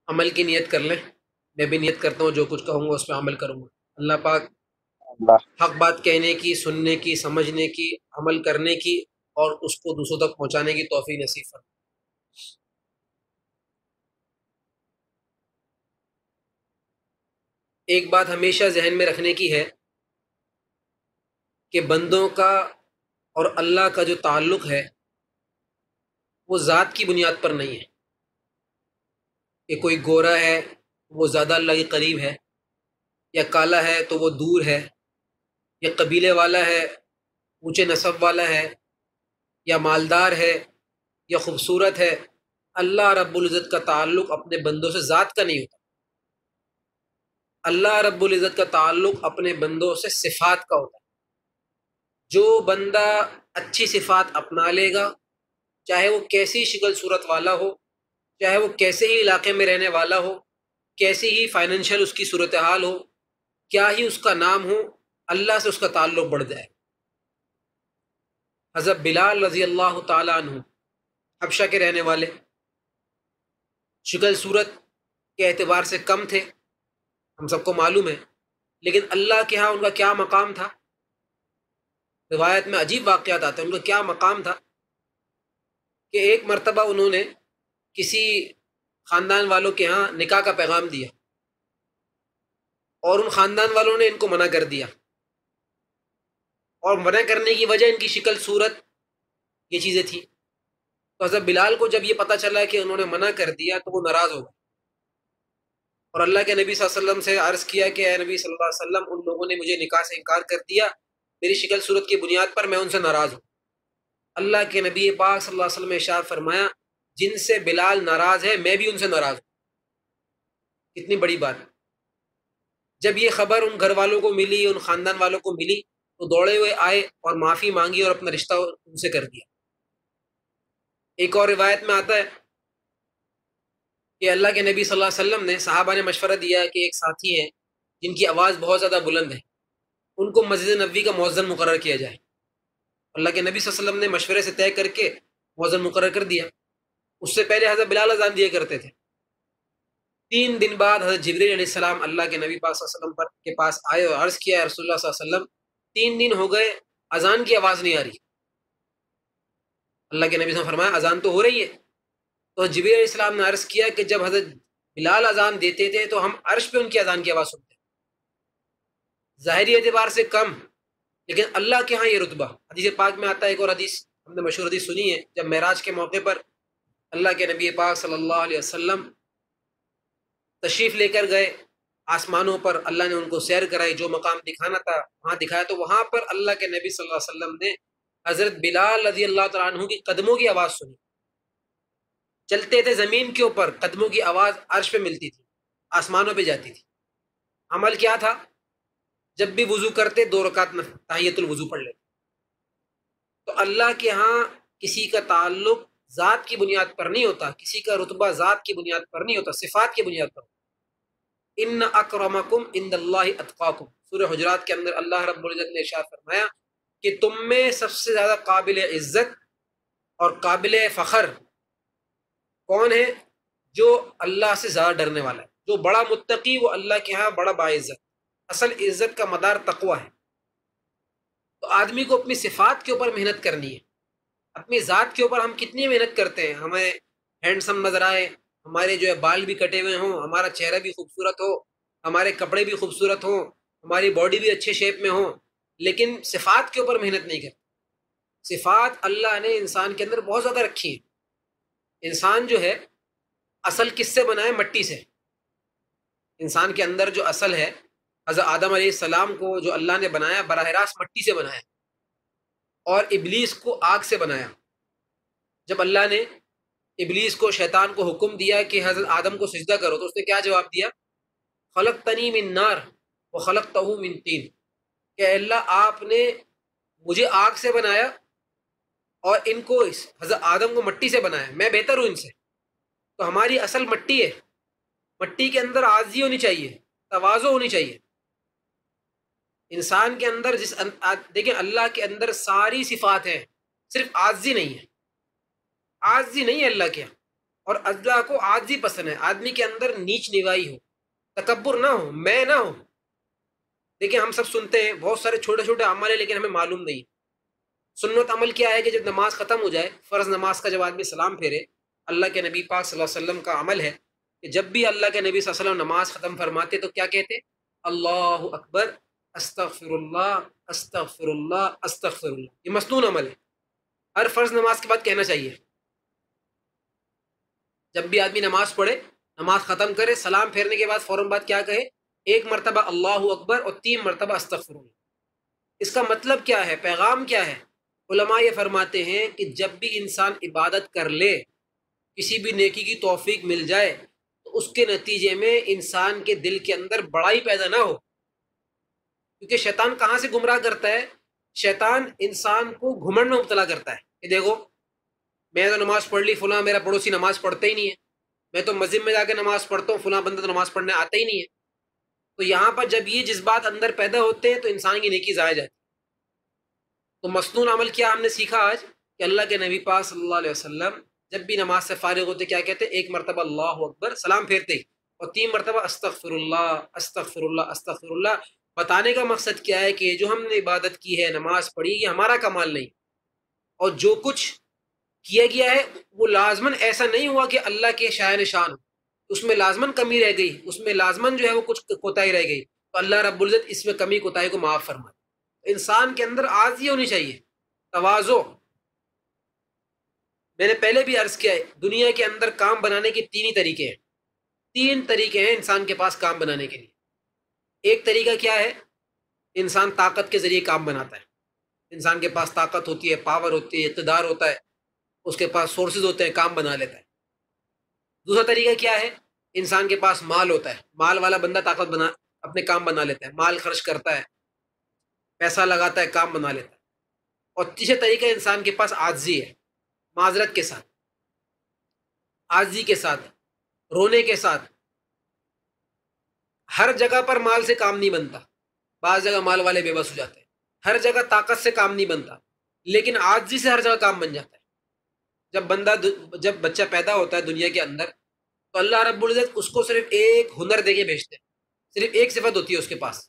عمل کی نیت کر لیں۔ میں بھی نیت کرتا ہوں جو کچھ کہوں گا اس پہ عمل کروں گا۔ اللہ پاک اللہ حق بات کہنے کی، سننے کی، سمجھنے کی، عمل کرنے کی اور اس کو دوسروں تک پہنچانے کی توفیق نصیب فرمائے۔ ایک بات ہمیشہ ذہن میں رکھنے کی ہے کہ بندوں کا اور اللہ کا جو تعلق ہے وہ ذات کی بنیاد پر نہیں ہے کہ کوئی گورا ہے وہ زیادہ اللہ کے قریب ہے، یا کالا ہے تو وہ دور ہے، یا قبیلے والا ہے، اونچے نسب والا ہے، یا مالدار ہے، یا خوبصورت ہے۔ اللہ رب العزت کا تعلق اپنے بندوں سے ذات کا نہیں ہوتا، اللہ رب العزت کا تعلق اپنے بندوں سے صفات کا ہوتا ہے۔ جو بندہ اچھی صفات اپنا لے گا، چاہے وہ کیسی شکل صورت والا ہو، چاہے وہ کیسے ہی علاقے میں رہنے والا ہو، کیسی ہی فائنینشیل اس کی صورتحال ہو، کیا ہی اس کا نام ہو، اللہ سے اس کا تعلق بڑھ جائے۔ حضرت بلال رضی اللہ تعالیٰ عنہ حبشہ کے رہنے والے، شکل صورت کے اعتبار سے کم تھے، ہم سب کو معلوم ہے، لیکن اللہ کے ہاں ان کا کیا مقام تھا۔ روایت میں عجیب واقعات آتے ہیں ان کا کیا مقام تھا کہ ایک مرتبہ انہوں نے کسی خاندان والوں کے ہاں نکاح کا پیغام دیا اور ان خاندان والوں نے ان کو منع کر دیا، اور منع کرنے کی وجہ ان کی شکل صورت یہ چیزیں تھیں۔ تو حضرت بلال کو جب یہ پتہ چلا کہ انہوں نے منع کر دیا تو وہ ناراض ہو گئے، اور اللہ کے نبی صلی اللہ علیہ وسلم سے عرض کیا کہ اے نبی صلی اللہ علیہ وسلم، ان لوگوں نے مجھے نکاح سے انکار کر دیا، میری شکل صورت کی بنیاد پر، میں ان سے ناراض ہوں۔ اللہ کے نبی پاک صلی اللہ علیہ وسلم نے ارشاد فرمایا، جن سے بلال ناراض ہے میں بھی ان سے ناراض ہوں۔ کتنی بڑی بات۔ جب یہ خبر ان گھر والوں کو ملی، ان خاندان والوں کو ملی، تو دوڑے ہوئے آئے اور معافی مانگی اور اپنا رشتہ ان سے کر دیا۔ ایک اور روایت میں آتا ہے کہ اللہ کے نبی صلی اللہ علیہ وسلم نے، صحابہ نے مشورہ دیا کہ ایک ساتھی ہیں جن کی آواز بہت زیادہ بلند ہے، ان کو مسجد نبوی کا مؤذن مقرر کیا جائے۔ اللہ کے نبی صلی اللہ علیہ وسلم نے مشورے سے طے کر کے مؤذن مقرر کر دیا۔ اس سے پہلے حضرت بلال اذان دیا کرتے تھے۔ 3 دن بعد حضرت جبریل علیہ السلام اللہ کے نبی پاک صلی اللہ علیہ وسلم کے پاس آئے اور عرض کیا، رسول اللہ صلی اللہ علیہ وسلم 3 دن ہو گئے اذان کی آواز نہیں آ رہی۔ اللہ کے نبی صلی اللہ علیہ وسلم فرمایا اذان تو ہو رہی ہے۔ تو جبریل علیہ السلام نے عرض کیا کہ جب حضرت بلال اذان دیتے تھے تو ہم عرش پہ ان کی اذان کی آواز سنتے، ظاہری اعتبار سے کم، لیکن اللہ کے ہاں یہ رتبہ۔ حدیث پاک میں آتا ہے، ایک اور حدیث ہم نے مشہور حدیث سنی ہے، جب معراج کے موقع پر اللہ کے نبی پاک صلی اللہ علیہ وسلم تشریف لے کر گئے آسمانوں پر، اللہ نے ان کو سیر کرائی، جو مقام دکھانا تھا وہاں دکھایا، تو وہاں پر اللہ کے نبی صلی اللہ علیہ وسلم نے حضرت بلال رضی اللہ تعالیٰ عنہ کی قدموں کی آواز سنی۔ چلتے تھے زمین کے اوپر، قدموں کی آواز عرش پہ ملتی تھی، آسمانوں پہ جاتی تھی۔ عمل کیا تھا؟ جب بھی وضو کرتے 2 رکعت تحیۃ الوضو پڑھ لیتے۔ تو اللہ کے ہاں کسی کا تعلق ذات کی بنیاد پر نہیں ہوتا، کسی کا رتبہ ذات کی بنیاد پر نہیں ہوتا، صفات کی بنیاد پر۔ ان اکرمکم عند اللہ اتقاکم، سورہ حجرات کے اندر اللہ رب العزت نے ارشاد فرمایا کہ تم میں سب سے زیادہ قابل عزت اور قابل فخر کون ہے؟ جو اللہ سے زیادہ ڈرنے والا ہے، جو بڑا متقی، وہ اللہ کے ہاں بڑا باعزت۔ اصل عزت کا مدار تقوی ہے۔ تو آدمی کو اپنی صفات کے اوپر محنت کرنی ہے۔ اپنی ذات کے اوپر ہم کتنی محنت کرتے ہیں، ہمیں ہینڈسم نظر آئے، ہمارے جو ہے بال بھی کٹے ہوئے ہوں، ہمارا چہرہ بھی خوبصورت ہو، ہمارے کپڑے بھی خوبصورت ہوں، ہماری باڈی بھی اچھے شیپ میں ہوں، لیکن صفات کے اوپر محنت نہیں کرتے۔ صفات اللہ نے انسان کے اندر بہت زیادہ رکھی ہیں۔ انسان جو ہے اصل کس سے بنا ہے؟ مٹی سے۔ انسان کے اندر جو اصل ہے، حضرت آدم علیہ السلام کو جو اللہ نے بنایا براہ راست مٹی سے بنایا، اور ابلیس کو آگ سے بنایا۔ جب اللہ نے ابلیس کو، شیطان کو حکم دیا کہ حضرت آدم کو سجدہ کرو، تو اس نے کیا جواب دیا؟ خلقتنی من نار وخلقتہ من طین، کہ اے اللہ آپ نے مجھے آگ سے بنایا اور ان کو، حضرت آدم کو مٹی سے بنایا، میں بہتر ہوں ان سے۔ تو ہماری اصل مٹی ہے، مٹی کے اندر عاجزی ہونی چاہیے، تواضع ہونی چاہیے۔ انسان کے اندر دیکھیں اللہ کے اندر ساری صفات ہیں، صرف عاجزی نہیں ہے، عاجزی نہیں ہے اللہ کے، اور اللہ کو عاجزی پسند ہے، آدمی کے اندر نیچ نوائی ہو، تکبر نہ ہو، میں نہ ہو۔ دیکھیں ہم سب سنتے ہیں بہت سارے چھوٹے چھوٹے عمل ہیں لیکن ہمیں معلوم نہیں۔ سنت عمل کیا ہے کہ جب نماز ختم ہو جائے، فرض نماز کا جب آدمی سلام پھیرے، اللہ کے نبی پاک صلی اللہ علیہ وسلم کا عمل ہے کہ جب بھی اللہ کے نبی صلی اللہ علیہ وسلم نماز ختم فرماتے تو کیا کہتے؟ اللہ اکبر، استغفر اللہ، استغفر اللہ، استغفر اللہ۔ یہ مسنون عمل ہے، ہر فرض نماز کے بعد کہنا چاہیے۔ جب بھی آدمی نماز پڑھے، نماز ختم کرے، سلام پھیرنے کے بعد فوراً بعد کیا کہے؟ ایک مرتبہ اللہ اکبر اور 3 مرتبہ استغفر اللہ۔ اس کا مطلب کیا ہے، پیغام کیا ہے؟ علماء یہ فرماتے ہیں کہ جب بھی انسان عبادت کر لے، کسی بھی نیکی کی توفیق مل جائے، تو اس کے نتیجے میں انسان کے دل کے اندر بڑائی پیدا نہ ہو، کیونکہ شیطان کہاں سے گمراہ کرتا ہے؟ شیطان انسان کو گھمنڈ میں مبتلا کرتا ہے کہ دیکھو میں تو نماز پڑھ لی، فلاں میرا پڑوسی نماز پڑھتا ہی نہیں ہے، میں تو مسجد میں جا کے نماز پڑھتا ہوں، فلاں بندہ تو نماز پڑھنے آتا ہی نہیں ہے۔ تو یہاں پر جب یہ جذبات اندر پیدا ہوتے ہیں تو انسان کی نیکی ضائع جاتی ہے۔ تو مسنون عمل کیا ہم نے سیکھا آج کہ اللہ کے نبی پاک صلی اللہ علیہ وسلم جب بھی نماز سے فارغ ہوتے کیا کہتے؟ ایک مرتبہ اللہ اکبر، سلام پھیرتے ہی، اور 3 مرتبہ استغفر اللہ، استغفر اللہ، استغفر اللہ۔ بتانے کا مقصد کیا ہے کہ جو ہم نے عبادت کی ہے، نماز پڑھی، یہ ہمارا کمال نہیں، اور جو کچھ کیا گیا ہے وہ لازماً ایسا نہیں ہوا کہ اللہ کے شایان شان ہو، اس میں لازماً کمی رہ گئی، اس میں لازماً جو ہے وہ کچھ کوتاہی رہ گئی، تو اللہ رب العزت اس میں کمی کوتاہی کو معاف فرمائے۔ انسان کے اندر عاجزی ہونی چاہیے، تواضع۔ میں نے پہلے بھی عرض کیا ہے، دنیا کے اندر کام بنانے کے 3 ہی طریقے ہیں، 3 طریقے ہیں انسان کے پاس کام بنانے کے لیے۔ ایک طریقہ کیا ہے؟ انسان طاقت کے ذریعے کام بناتا ہے، انسان کے پاس طاقت ہوتی ہے، پاور ہوتی ہے، اقتدار ہوتا ہے، اس کے پاس سورسز ہوتے ہیں، کام بنا لیتا ہے۔ دوسرا طریقہ کیا ہے؟ انسان کے پاس مال ہوتا ہے، مال والا بندہ طاقت بنا اپنے کام بنا لیتا ہے، مال خرچ کرتا ہے، پیسہ لگاتا ہے، کام بنا لیتا ہے۔ اور تیسرا طریقہ انسان کے پاس عاجزی ہے، معذرت کے ساتھ، عاجزی کے ساتھ، رونے کے ساتھ۔ ہر جگہ پر مال سے کام نہیں بنتا، بعض جگہ مال والے بے بس ہو جاتے ہیں، ہر جگہ طاقت سے کام نہیں بنتا، لیکن عاجزی سے ہر جگہ کام بن جاتا ہے۔ جب بچہ پیدا ہوتا ہے دنیا کے اندر تو اللہ رب العزت اس کو صرف ایک ہنر دے کے بھیجتے ہیں، صرف ایک صفت ہوتی ہے اس کے پاس،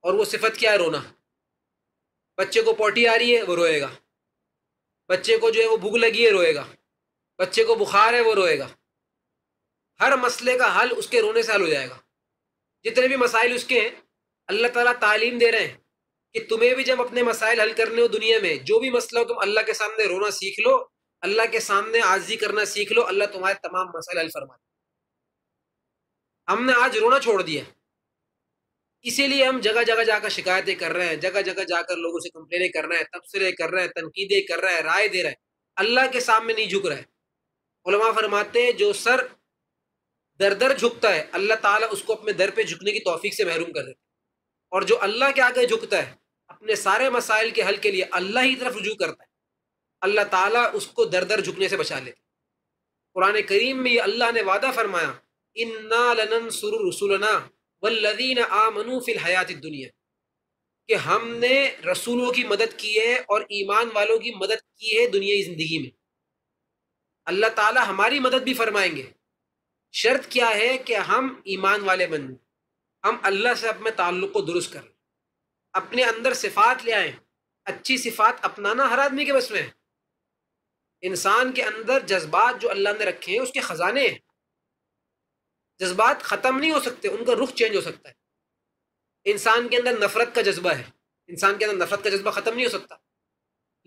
اور وہ صفت کیا ہے؟ رونا۔ بچے کو پوٹی آ رہی ہے وہ روئے گا، بچے کو جو ہے وہ بھوک لگی ہے روئے گا، بچے کو بخار ہے وہ روئے گا۔ ہر مسئلے کا حل اس کے رونے سے حل ہو جائے گا۔ جتنے بھی مسائل اس کے ہیں، اللہ تعالیٰ تعلیم دے رہے ہیں کہ تمہیں بھی جب اپنے مسائل حل کرنے ہو دنیا میں، جو بھی مسئلہ ہو، تم اللہ کے سامنے رونا سیکھ لو، اللہ کے سامنے عاجزی کرنا سیکھ لو، اللہ تمہارے تمام مسائل حل فرما دے۔ ہم نے آج رونا چھوڑ دیا، اسی لیے ہم جگہ جگہ جا کر شکایتیں کر رہے ہیں، جگہ جگہ جا کر لوگوں سے کمپلینیں کر رہے ہیں، تبصرے کر رہے ہیں، تنقیدیں کر رہے ہیں، رائے دے رہے ہیں، اللہ کے سامنے نہیں جھک رہے۔ علماء فرماتے ہیں جو سر در در جھکتا ہے اللہ تعالیٰ اس کو اپنے در پہ جھکنے کی توفیق سے محروم کر دیتے ہیں، اور جو اللہ کے آگے جھکتا ہے اپنے سارے مسائل کے حل کے لیے اللہ ہی طرف رجوع کرتا ہے، اللہ تعالیٰ اس کو در در جھکنے سے بچا لیتے۔ قرآن کریم میں یہ اللہ نے وعدہ فرمایا، اِنَّا لَنَنْصُرُ رُسُلَنَا وَالَّذِينَ آمَنُوا فِي الْحَيَاةِ الدُّنْيَا، کہ ہم نے رسولوں کی مدد کی ہے اور ایمان والوں کی مدد کی ہے دنیائی زندگی میں۔ اللہ تعالیٰ ہماری مدد بھی فرمائیں گے، شرط کیا ہے کہ ہم ایمان والے بنیں، ہم اللہ سے اپنے تعلق کو درست کریں، اپنے اندر صفات لے آئیں۔ اچھی صفات اپنانا ہر آدمی کے بس میں ہے۔ انسان کے اندر جذبات جو اللہ نے رکھے ہیں اس کے خزانے ہیں، جذبات ختم نہیں ہو سکتے، ان کا رخ چینج ہو سکتا ہے۔ انسان کے اندر نفرت کا جذبہ ہے، انسان کے اندر نفرت کا جذبہ ختم نہیں ہو سکتا،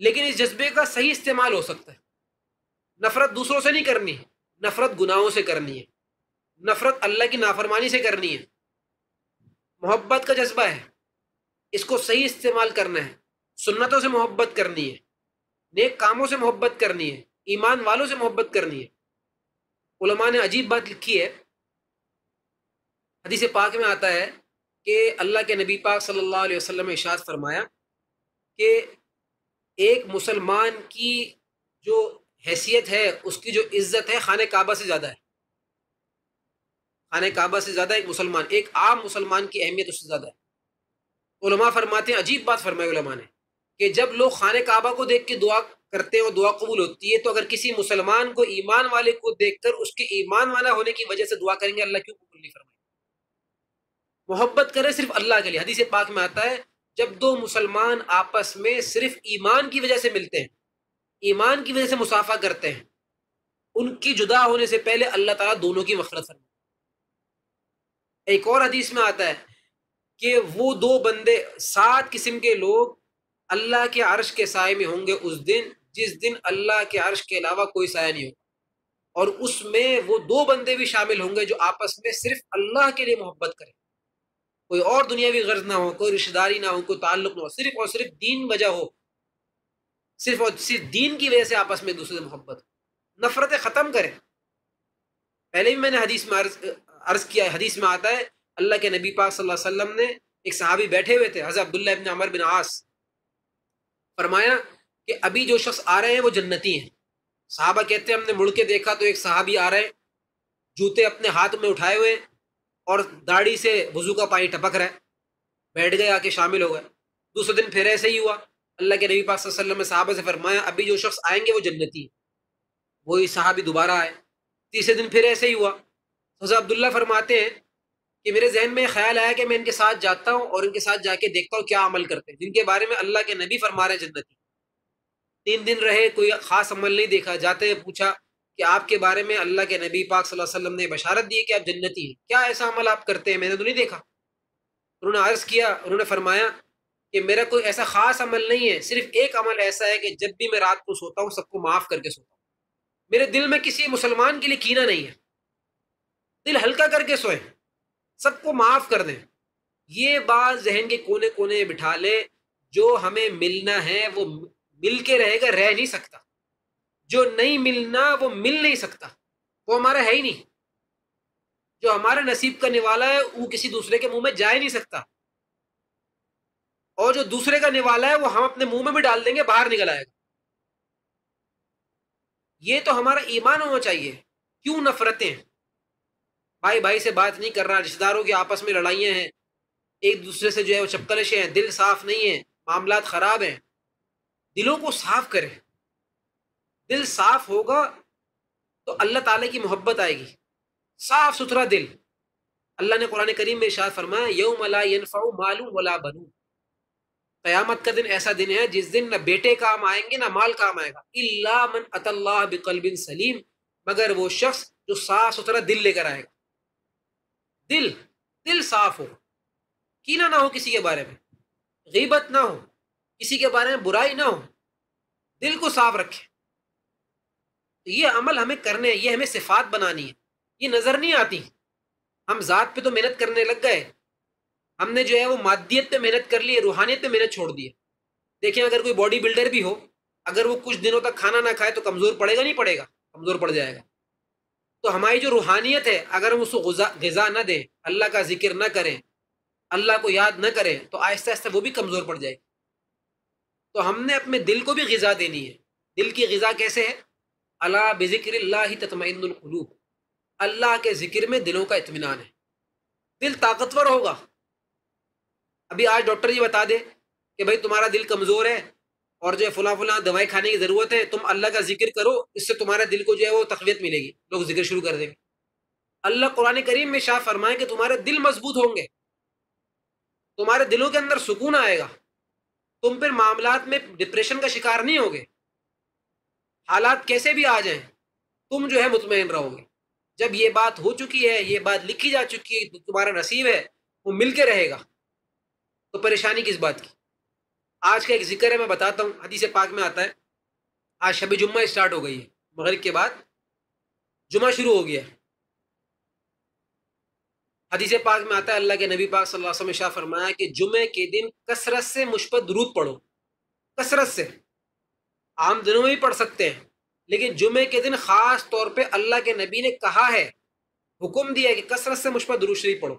لیکن اس جذبے کا صحیح استعمال ہو سکتا ہے۔ نفرت دوسروں سے نہیں کرنی، نفرت گناہوں سے کرنی ہے، نفرت اللہ کی نافرمانی سے کرنی ہے۔ محبت کا جذبہ ہے، اس کو صحیح استعمال کرنا ہے، سنتوں سے محبت کرنی ہے، نیک کاموں سے محبت کرنی ہے، ایمان والوں سے محبت کرنی ہے۔ علماء نے عجیب بات لکھی ہے، حدیث پاک میں آتا ہے کہ اللہ کے نبی پاک صلی اللہ علیہ وسلم نے ارشاد فرمایا کہ ایک مسلمان کی جو حیثیت ہے، اس کی جو عزت ہے، خانہ کعبہ سے زیادہ ہے، خانہ کعبہ سے زیادہ ایک عام مسلمان کی اہمیت اس سے زیادہ ہے۔ علماء فرماتے ہیں، عجیب بات فرمائی علماء نے، کہ جب لوگ خانہ کعبہ کو دیکھ کے دعا کرتے ہیں اور دعا قبول ہوتی ہے، تو اگر کسی مسلمان کو ایمان والے کو دیکھ کر اس کے ایمان والا ہونے کی وجہ سے دعا کریں گے، اللہ کیوں قبول نہیں فرمائے؟ محبت کرے صرف اللہ کے لیے۔ حدیث پاک میں آتا ہے جب دو مسلمان آپس میں صرف ایمان کی وجہ سے ملتے ہیں، ایمان کی وجہ سے مصافحہ کرتے ہیں، ان کی جدا ہونے سے پہلے اللہ تعالیٰ دونوں کی مغفرت فرمائے۔ ایک اور حدیث میں آتا ہے کہ وہ دو بندے، 7 قسم کے لوگ اللہ کے عرش کے سائے میں ہوں گے اس دن، جس دن اللہ کے عرش کے علاوہ کوئی سایہ نہیں ہوگا، اور اس میں وہ 2 بندے بھی شامل ہوں گے جو آپس میں صرف اللہ کے لیے محبت کریں، کوئی اور دنیاوی غرض نہ ہو، کوئی رشتہ داری نہ ہو، کوئی تعلق نہ ہو، صرف اور صرف دین وجہ ہو، صرف اور صرف دین کی وجہ سے آپس میں ایک دوسرے سے محبت ہو، نفرتیں ختم کریں۔ پہلے بھی میں نے حدیث میں عرض کیا ہے، حدیث میں آتا ہے اللہ کے نبی پاک صلی اللہ علیہ وسلم نے، ایک صحابی بیٹھے ہوئے تھے حضرت عبداللہ ابن عمر بن عاص، فرمایا کہ ابھی جو شخص آ رہے ہیں وہ جنتی ہیں۔ صحابہ کہتے ہیں ہم نے مڑ کے دیکھا تو ایک صحابی آ رہے ہیں، جوتے اپنے ہاتھ میں اٹھائے ہوئے اور داڑھی سے وضو کا پانی ٹپک رہا ہے، بیٹھ گئے، آ کے شامل ہو گئے۔ دوسرے دن پھر ایسے ہی ہوا، اللہ کے نبی پاک صلی اللہ علیہ وسلم نے صحابہ سے فرمایا ابھی جو شخص آئیں گے وہ جنتی ہیں، وہی صحابی دوبارہ آئے۔ تیسرے دن پھر ایسے ہی ہوا۔ حضرت عبداللہ فرماتے ہیں کہ میرے ذہن میں خیال آیا کہ میں ان کے ساتھ جاتا ہوں اور ان کے ساتھ جا کے دیکھتا ہوں کیا عمل کرتے ہیں جن کے بارے میں اللہ کے نبی فرما رہے ہیں جنتی۔ 3 دن رہے، کوئی خاص عمل نہیں دیکھا، جاتے ہیں پوچھا کہ آپ کے بارے میں اللہ کے نبی پاک صلی اللہ علیہ وسلم نے بشارت دی ہے کہ آپ جنتی ہیں، کیا ایسا عمل آپ کرتے ہیں؟ میں نے تو نہیں دیکھا۔ انہوں نے عرض کیا، انہوں نے فرمایا کہ میرا کوئی ایسا خاص عمل نہیں ہے، صرف ایک عمل ایسا ہے کہ جب بھی میں رات کو سوتا ہوں سب کو معاف کر کے سوتا ہوں، میرے دل میں کسی مسلمان کے لیے کینہ نہیں ہے، دل ہلکا کر کے سوئیں، سب کو معاف کر دیں۔ یہ بات ذہن کے کونے کونے میں بٹھا لے، جو ہمیں ملنا ہے وہ مل کے رہے گا، رہ نہیں سکتا، جو نہیں ملنا وہ مل نہیں سکتا، وہ ہمارا ہے ہی نہیں، جو ہمارے نصیب کا نوالا ہے وہ کسی دوسرے کے منہ میں جا ہی نہیں سکتا، اور جو دوسرے کا نوالا ہے وہ ہم اپنے منہ میں بھی ڈال دیں گے، باہر نکل آئے گا۔ یہ تو ہمارا ایمان ہونا چاہیے۔ کیوں نفرتیں؟ بھائی بھائی سے بات نہیں کر رہا، رشتہ داروں کی آپس میں لڑائیاں ہیں، ایک دوسرے سے جو ہے وہ چپکلشیں ہیں، دل صاف نہیں ہے، معاملات خراب ہیں۔ دلوں کو صاف کریں، دل صاف ہوگا تو اللہ تعالیٰ کی محبت آئے گی۔ صاف ستھرا دل، اللہ نے قرآن کریم میں ارشاد فرمایا یوم لا ینفع مال ولا بنون، قیامت کا دن ایسا دن ہے جس دن نہ بیٹے کام آئیں گے نہ مال کام آئے گا، الا من اتى اللہ بقلب سلیم، مگر وہ شخص جو صاف ستھرا دل لے کر آئے گا۔ دل صاف ہو، کینہ نہ ہو کسی کے بارے میں، غیبت نہ ہو، کسی کے بارے میں برائی نہ ہو، دل کو صاف رکھے۔ یہ عمل ہمیں کرنے ہیں، یہ ہمیں صفات بنانی ہے، یہ نظر نہیں آتی۔ ہم ذات پہ تو محنت کرنے لگ گئے، ہم نے جو ہے وہ مادیت پہ محنت کر لی ہے، روحانیت پہ محنت چھوڑ دی ہے۔ دیکھیں اگر کوئی باڈی بلڈر بھی ہو، اگر وہ کچھ دنوں تک کھانا نہ کھائے تو کمزور پڑے گا نہیں پڑے گا؟ کمزور پڑ جائے گا۔ تو ہماری جو روحانیت ہے اگر ہم اس کو غذا نہ دیں، اللہ کا ذکر نہ کریں، اللہ کو یاد نہ کریں، تو آہستہ آہستہ وہ بھی کمزور پڑ جائے گی۔ تو ہم نے اپنے دل کو بھی غذا دینی ہے۔ دل کی غذا کیسے ہے؟ الا بذکر اللہ تطمئن القلوب، اللہ کے ذکر میں دلوں کا اطمینان ہے، دل طاقتور ہوگا۔ ابھی آج ڈاکٹر جی بتا دے کہ بھائی تمہارا دل کمزور ہے اور جو ہے فلاں فلاں دوائی کھانے کی ضرورت ہے، تم اللہ کا ذکر کرو، اس سے تمہارے دل کو جو ہے وہ تقویت ملے گی، لوگ ذکر شروع کر دیں گے۔ اللہ قرآن کریم میں شاہ فرمائے کہ تمہارے دل مضبوط ہوں گے، تمہارے دلوں کے اندر سکون آئے گا، تم پھر معاملات میں ڈپریشن کا شکار نہیں ہوگے، حالات کیسے بھی آ جائیں تم جو ہے مطمئن رہو گے۔ جب یہ بات ہو چکی ہے، یہ بات لکھی جا چکی ہے، تمہارا نصیب ہے وہ مل کے رہے گا، تو پریشانی کس بات کی؟ آج کا ایک ذکر ہے، میں بتاتا ہوں، حدیث پاک میں آتا ہے، آج شب جمعہ اسٹارٹ ہو گئی ہے، مغرب کے بعد جمعہ شروع ہو گیا ہے۔ حدیث پاک میں آتا ہے اللہ کے نبی پاک صلی اللہ علیہ وسلم نے شاہ فرمایا کہ جمعے کے دن کثرت سے مجھ پر درود پڑھو، کثرت سے، عام دنوں میں بھی پڑھ سکتے ہیں لیکن جمعے کے دن خاص طور پہ اللہ کے نبی نے کہا ہے، حکم دیا ہے کہ کثرت سے مجھ پر درود شریف پڑھو۔